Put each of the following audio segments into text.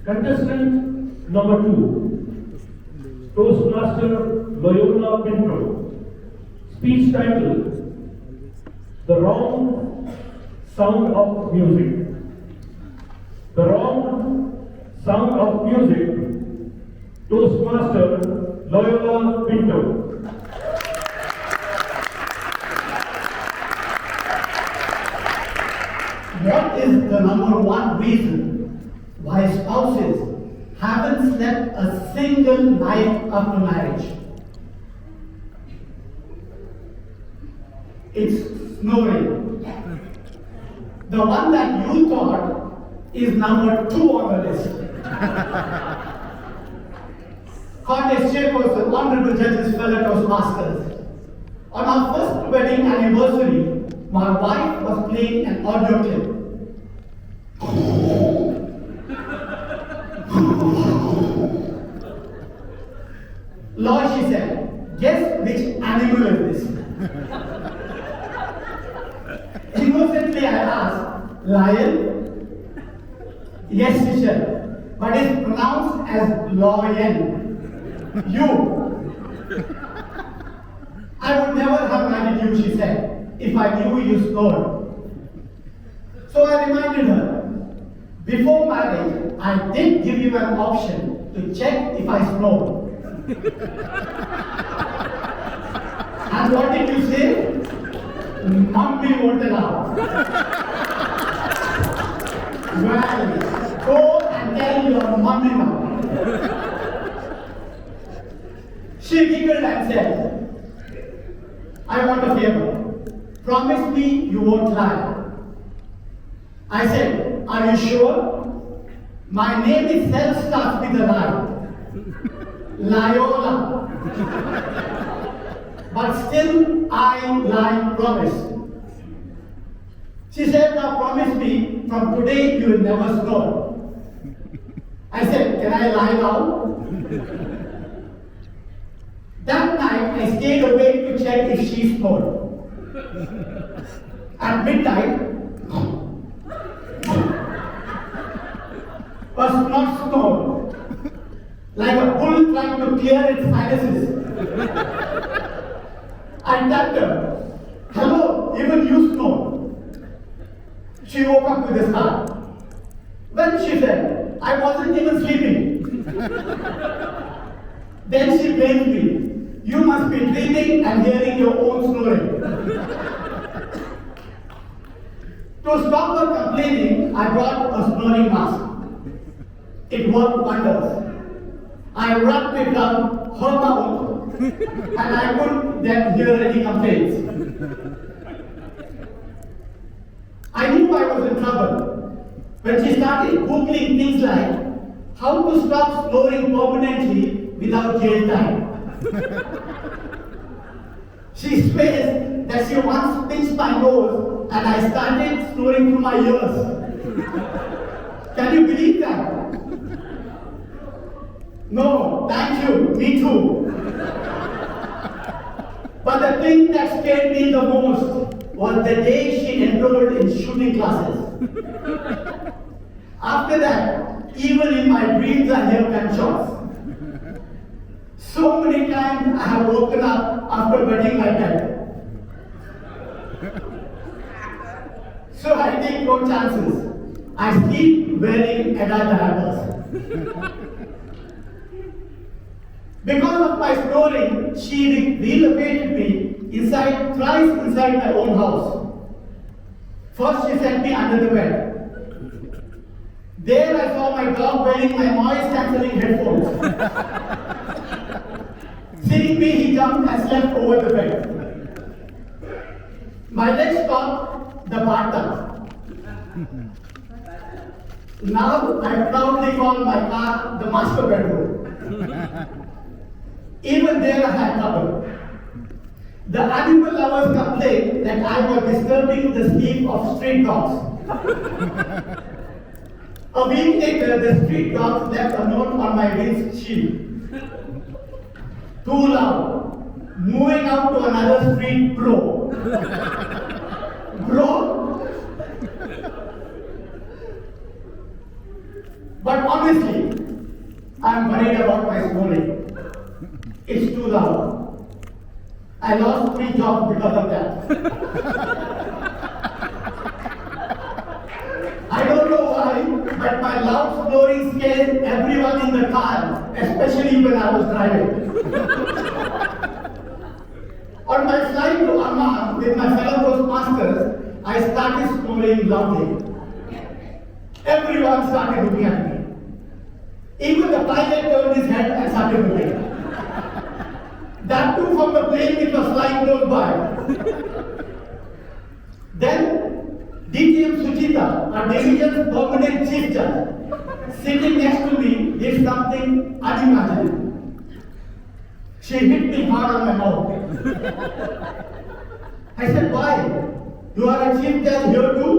Contestant number 2, Toastmaster Loyola Pinto. Speech title: The Wrong Sound of Music. The Wrong Sound of Music. Toastmaster Loyola Pinto. What is the number one reason why spouses haven't slept a single night after marriage? It's snoring. The one that you thought is number 2 on the list. Contest chairperson, honorable judges, fellow Toastmasters. On our first wedding anniversary, my wife was playing an audio clip. Lord, she said, guess which animal is this? Innocently I asked, lion? Yes, she said, but it's pronounced as lion. You. I would never have married you, she said, if I knew you snored. So I reminded her, before marriage, I did give you an option to check if I snored. And what did you say? Mummy won't allow. Well, go and tell your mummy now. She giggled and said, I want a favor. Promise me you won't lie. I said, are you sure? My name itself starts with a lie. Loyola. But still, I lie promise. She said, now promise me, from today you will never snore. I said, can I lie now? That night, I stayed awake to check if she snored. At midnight, was not snored, like a bull trying to clear its sinuses. I tapped her, hello, even you snore. She woke up with a start. When she said, I wasn't even sleeping. Then she blamed me. You must be dreaming and hearing your own snoring. To stop her complaining, I brought a snoring mask. It worked wonders. I wrapped it around her mouth and I couldn't then hear any complaints. I knew I was in trouble when she started googling things like how to stop snoring permanently without jail time. She swears that she once pinched my nose and I started snoring through my ears. Can you believe that? No, thank you, me too. But the thing that scared me the most was the day she enrolled in shooting classes. After that, even in my dreams I hear gunshots. So many times I have woken up after wetting my bed. So I take no chances. I sleep wearing adult diapers. Because of my snoring, she relocated me thrice inside my own house. First she sent me under the bed. There I saw my dog wearing my noise cancelling headphones. Seeing me, he jumped and slept over the bed. My legs stopped the bathtub. Now I proudly call my car the master bedroom. Even there I had trouble. The animal lovers complained that I was disturbing the sleep of street dogs. A week later, the street dogs left a note on my windshield. Too loud. Moving out to another street, bro. Bro? But honestly, I'm worried about my snoring. It's too loud. I lost 3 jobs because of that. I don't know why, but my loud snoring scared everyone in the car, especially when I was driving. On my flight to Amman with my fellow Toastmasters, I started snoring loudly. Everyone started looking at me. Even the pilot turned his head and started looking. That too from the plane which was flying close by. Then, DTM Suchita, our division's permanent chief judge, sitting next to me, did something unimaginable. She hit me hard on my mouth. I said, why? You are a chief judge here too?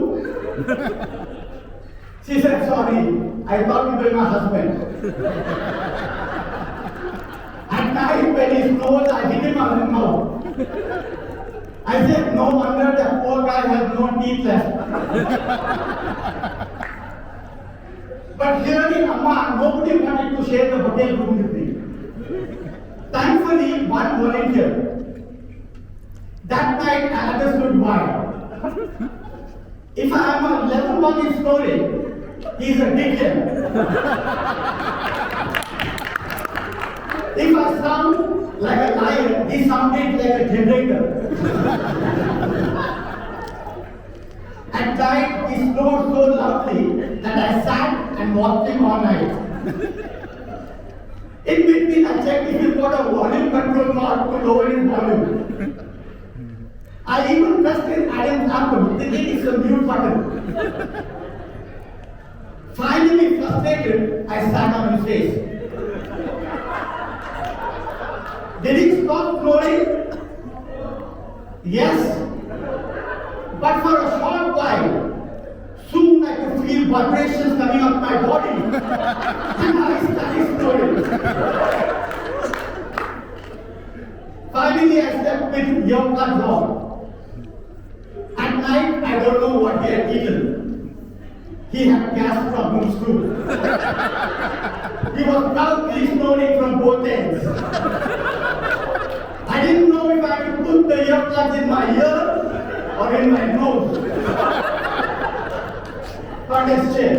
She said, sorry, I thought you were my husband. At night when he snores, I hit him on his mouth. I said, no wonder that poor guy has no teeth left. But here in Amman, nobody wanted to share the hotel room with me. Thankfully, one volunteered. That night, I understood why. If I am a level 1 in snoring, he is a dickhead. If I sound like a lion, he sounded like a generator. At night, he snored so loudly that I sat and watched him all night. In between, I checked if he's got a volume control knob to lower his volume. I even pressed his Adam's apple, thinking it's a mute button. Finally frustrated, I sat on his face. Did he stop snoring? Yes. But for a short while, soon I could feel vibrations coming up my body. And I started snoring. Finally, I slept with earplugs on. At night, I don't know what he had eaten. He had gas problems too. He was proudly snoring from both ends. I didn't know if I could put the earplugs in my ear or in my nose. But let's check.